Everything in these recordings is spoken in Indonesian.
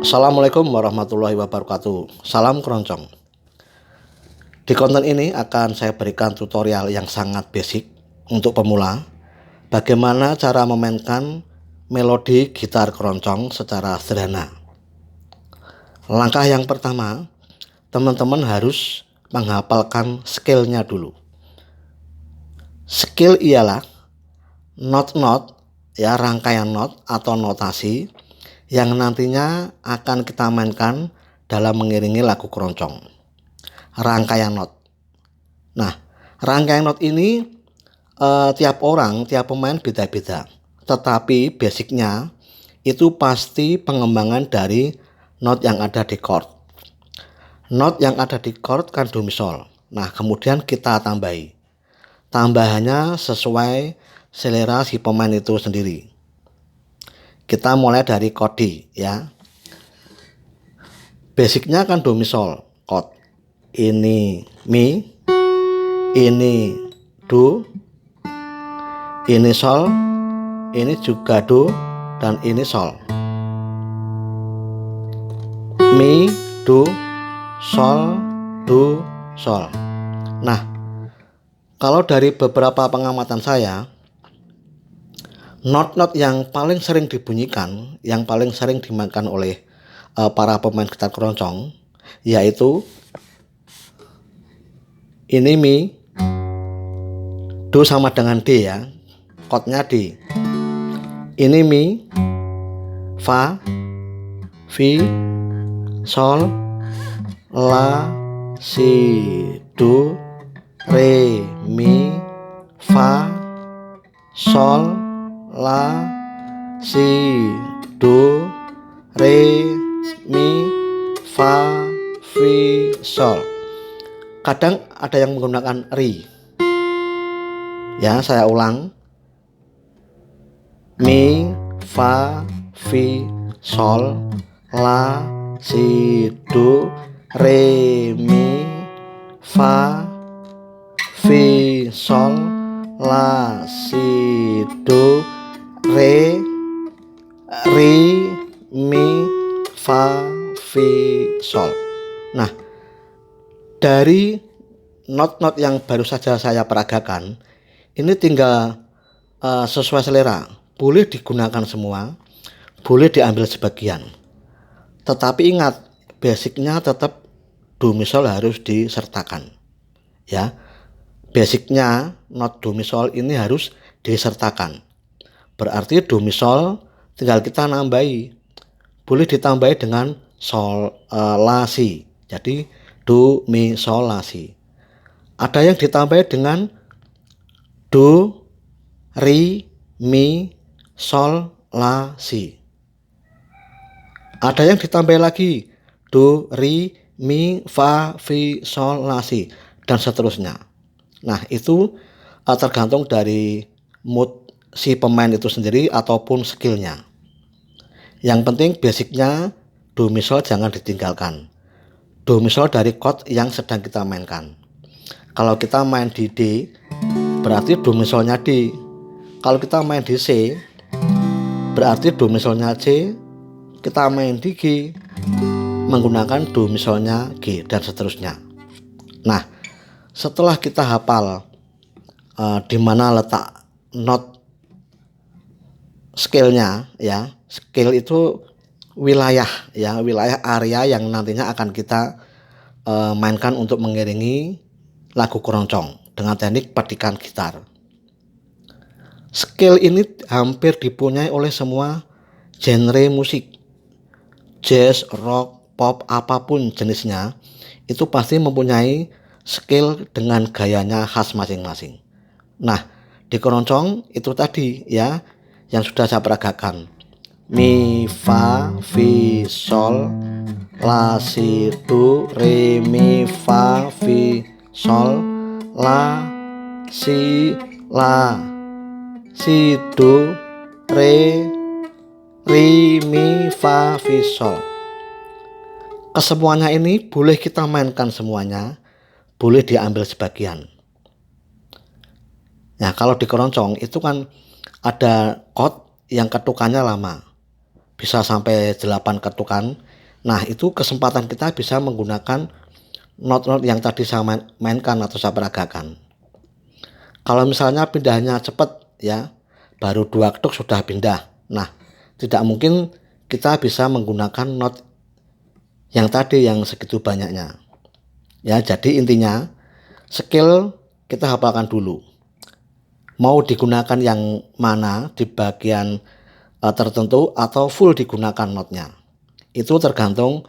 Assalamualaikum warahmatullahi wabarakatuh. Salam keroncong. Di konten ini akan saya berikan tutorial yang sangat basic untuk pemula. Bagaimana cara memainkan melodi gitar keroncong secara sederhana. Langkah yang pertama, teman-teman harus menghafalkan scale-nya dulu. Scale ialah not-not, ya, rangkaian not atau notasi yang nantinya akan kita mainkan dalam mengiringi lagu keroncong. Rangkaian not. Nah, rangkaian not ini tiap orang, tiap pemain beda-beda. Tetapi basicnya itu pasti pengembangan dari not yang ada di chord. Not yang ada di chord kan do mi sol. Nah, kemudian kita tambahi. Tambahannya sesuai selera si pemain itu sendiri. Kita mulai dari chord D, ya. Basicnya kan do mi sol chord. Ini mi, ini do, ini sol, ini juga do, dan ini sol. Mi, do, sol, do, sol. Nah, kalau dari beberapa pengamatan saya, not-not yang paling sering dibunyikan, yang paling sering dimainkan oleh para pemain gitar keroncong, yaitu ini mi, do sama dengan D, ya, chordnya D. Ini mi, fa, fi, sol, la, si, do, re, mi, fa, sol, la, si, do, re, mi, fa, fi, sol. Kadang ada yang menggunakan ri. Ya, saya ulang. Mi, fa, fi, sol, la, si, do, re, mi, fa, fi, sol, la, si, do, re, mi, fa, fi, sol. Nah, dari not-not yang baru saja saya peragakan, ini tinggal sesuai selera. Boleh digunakan semua, boleh diambil sebagian. Tetapi ingat, basicnya tetap do mi sol harus disertakan. Ya, basicnya not do mi sol ini harus disertakan. Berarti do mi sol tinggal kita nambahi. Boleh ditambahi dengan sol, la, si. Jadi do, mi, sol, la, si. Ada yang ditambahi dengan do, ri, mi, sol, la, si. Ada yang ditambahi lagi do, ri, mi, fa, fi, sol, la, si, dan seterusnya. Nah, itu tergantung dari mood si pemain itu sendiri ataupun skillnya. Yang penting basicnya do mi sol jangan ditinggalkan. Do mi sol dari chord yang sedang kita mainkan. Kalau kita main di D, berarti do mi solnya D. Kalau kita main di C, berarti do mi solnya C. Kita main di G, menggunakan do mi solnya G, dan seterusnya. Nah, setelah kita hafal di mana letak not scale-nya, ya, scale itu wilayah, ya, wilayah area yang nantinya akan kita mainkan untuk mengiringi lagu keroncong dengan teknik petikan gitar. Scale ini hampir dipunyai oleh semua genre musik, jazz, rock, pop, apapun jenisnya, itu pasti mempunyai scale dengan gayanya khas masing-masing. Nah, di keroncong itu tadi, ya, yang sudah saya peragakan. Mi, fa, fi, sol, la, si, do, re, mi, fa, fi, sol, la, si, do, re, mi, fa, fi, sol. Kesemuanya ini boleh kita mainkan semuanya, boleh diambil sebagian. Nah, kalau di keroncong itu kan ada chord yang ketukannya lama, bisa sampai 8 ketukan. Nah, itu kesempatan kita bisa menggunakan not-not yang tadi saya mainkan atau saya peragakan. Kalau misalnya pindahnya cepat ya, baru 2 ketuk sudah pindah. Nah, tidak mungkin kita bisa menggunakan not yang tadi yang segitu banyaknya. Ya, jadi intinya skill kita hafalkan dulu. Mau digunakan yang mana di bagian tertentu atau full digunakan notnya. Itu tergantung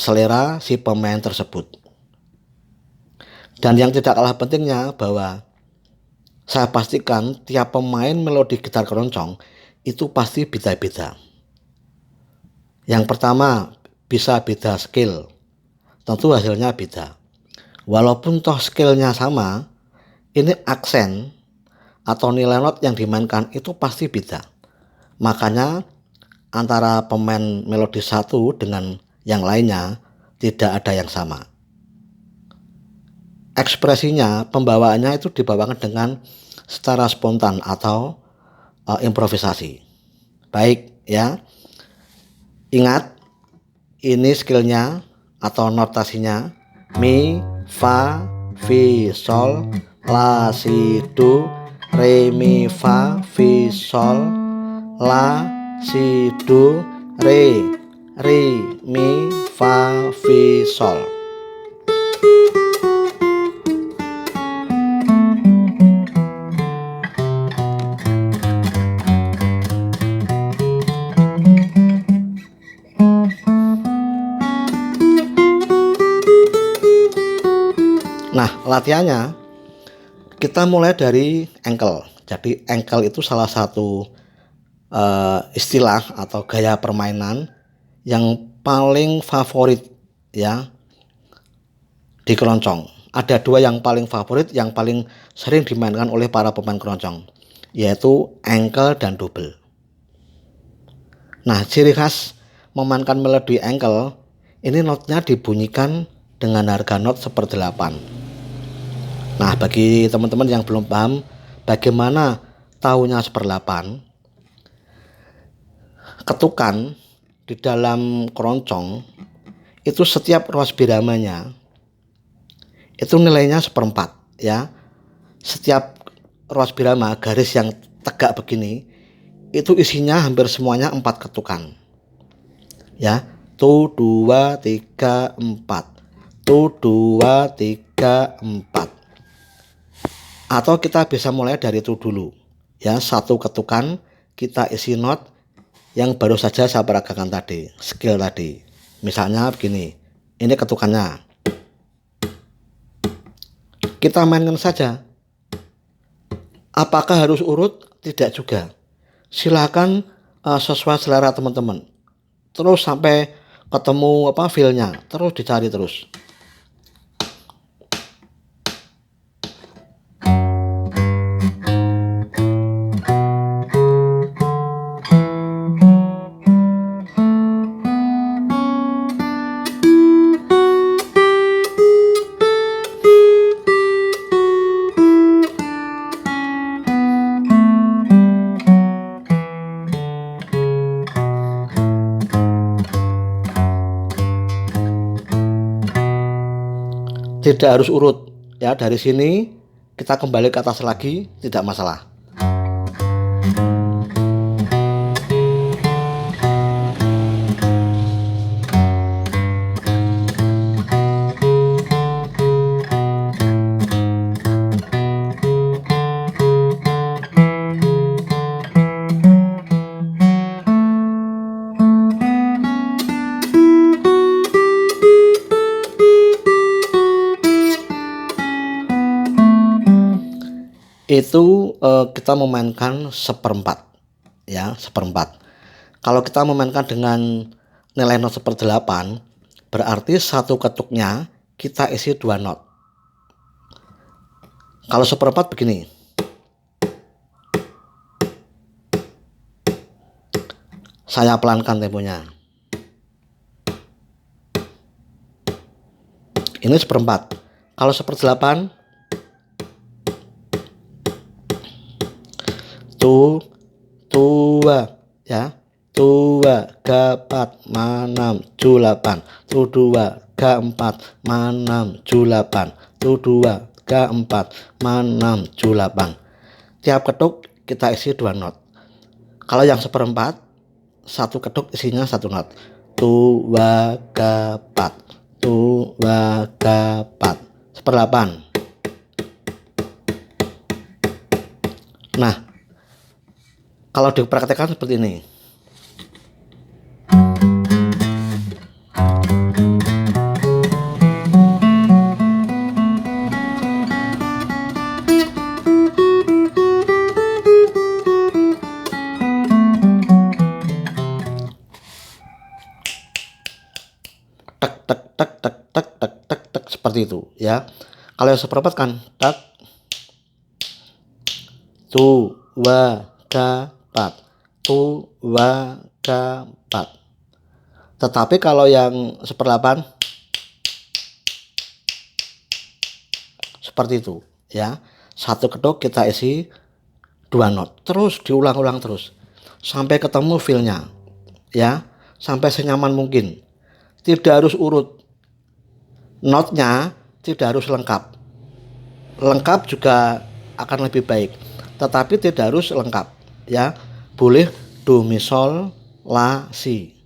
selera si pemain tersebut. Dan yang tidak kalah pentingnya bahwa saya pastikan tiap pemain melodi gitar keroncong itu pasti beda-beda. Yang pertama bisa beda skill, tentu hasilnya beda. Walaupun toh skillnya sama, ini aksen atau nilai not yang dimainkan itu pasti beda. Makanya antara pemain melodi satu dengan yang lainnya tidak ada yang sama. Ekspresinya, pembawaannya itu dibawakan dengan secara spontan atau improvisasi. Baik ya, ingat ini skillnya atau notasinya mi, fa, fi, sol, la, si, do, re, mi, fa, fi, sol, la, si, do, re, mi, fa, fi, sol. Nah, latihannya kita mulai dari ankle. Jadi ankle itu salah satu istilah atau gaya permainan yang paling favorit ya di keroncong. Ada dua yang paling favorit, yang paling sering dimainkan oleh para pemain keroncong, yaitu ankle dan double. Nah, ciri khas memainkan melodi ankle ini notnya dibunyikan dengan harga not seperdelapan. Nah, bagi teman-teman yang belum paham bagaimana tahunya seperdelapan, ketukan di dalam keroncong itu setiap ruas biramanya itu nilainya 1/4 ya. Setiap ruas birama garis yang tegak begini itu isinya hampir semuanya 4 ketukan. Ya, tu 2 3 4. Tu 2 3 4. Atau kita bisa mulai dari itu dulu. Ya, 1 ketukan kita isi not yang baru saja saya peragakan tadi, skill tadi. Misalnya begini. Ini ketukannya. Kita mainkan saja. Apakah harus urut? Tidak juga. Silakan sesuai selera teman-teman. Terus sampai ketemu feel-nya, terus dicari terus. Tidak harus urut ya, dari sini kita kembali ke atas lagi tidak masalah. Itu kita memainkan 1/4 ya, 1/4. Kalau kita memainkan dengan nilai not 1/8 berarti 1 ketuknya kita isi 2 not. Kalau 1/4 begini. Saya pelankan temponya. Ini 1/4. Kalau 1/8 tu 2 ya. 2, 3, 4, 5, 6, 7, 8. 2, 3, 4, 5, 6, 7, 8. 2, 3, 4, 5, 6, 7, 8. Tiap ketuk kita isi 2 not. Kalau yang seperempat, satu ketuk isinya 1 not. 2, 3, 4. 2, 3, 4. Seperdelapan. Nah, kalau dipraktekkan seperti ini. Tek tek tek tek tek tek tek tek seperti itu ya. Kalau yang seperempat kan tek 2, 3, 4. 2, 3, 4. Tetapi kalau yang seperdelapan seperti itu ya. Satu ketuk kita isi 2 not. Terus diulang-ulang terus sampai ketemu feel-nya ya, sampai senyaman mungkin. Tidak harus urut. Notnya tidak harus lengkap. Lengkap juga akan lebih baik, tetapi tidak harus lengkap ya. Boleh do mi sol la si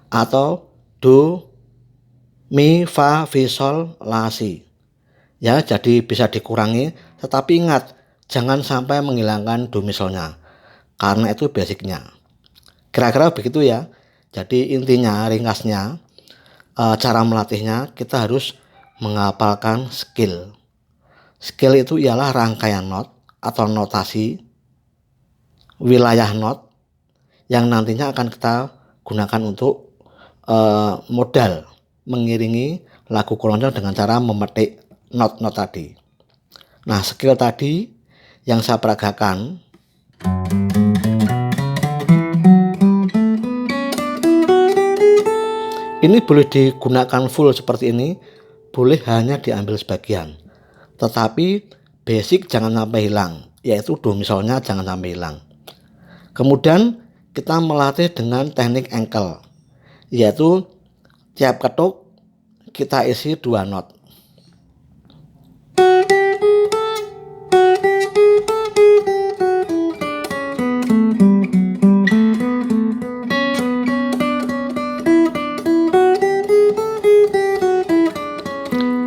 atau do mi fa fi sol la si ya. Jadi bisa dikurangi, tetapi ingat jangan sampai menghilangkan do mi solnya karena itu basicnya. Kira-kira begitu ya. Jadi intinya, ringkasnya, cara melatihnya kita harus menghafalkan skill. Skill itu ialah rangkaian not atau notasi wilayah not yang nantinya akan kita gunakan untuk modal mengiringi lagu keroncong dengan cara memetik not-not tadi. Nah, skill tadi yang saya peragakan ini boleh digunakan full seperti ini, boleh hanya diambil sebagian. Tetapi basic jangan sampai hilang, yaitu do mi solnya jangan sampai hilang. Kemudian kita melatih dengan teknik ankle, yaitu tiap ketuk kita isi 2 not.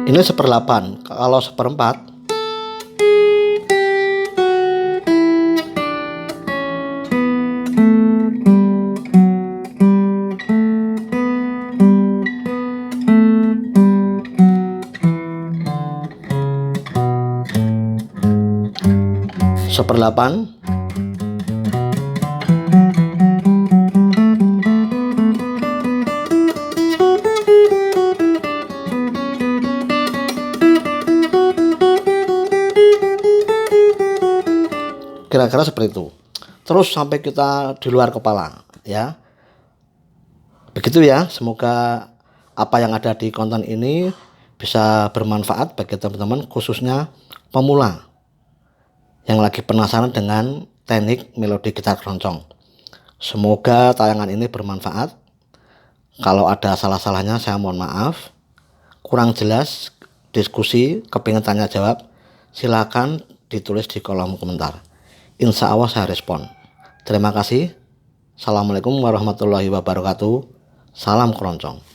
Ini seperdelapan. Kalau seperempat seperdelapan. Kira-kira seperti itu. Terus sampai kita di luar kepala ya. Begitu ya. Semoga apa yang ada di konten ini bisa bermanfaat bagi teman-teman, khususnya pemula yang lagi penasaran dengan teknik melodi gitar keroncong. Semoga tayangan ini bermanfaat. Kalau ada salah-salahnya saya mohon maaf. Kurang jelas, diskusi, kepingin tanya jawab, silakan ditulis di kolom komentar. Insya Allah saya respon. Terima kasih. Assalamualaikum warahmatullahi wabarakatuh. Salam keroncong.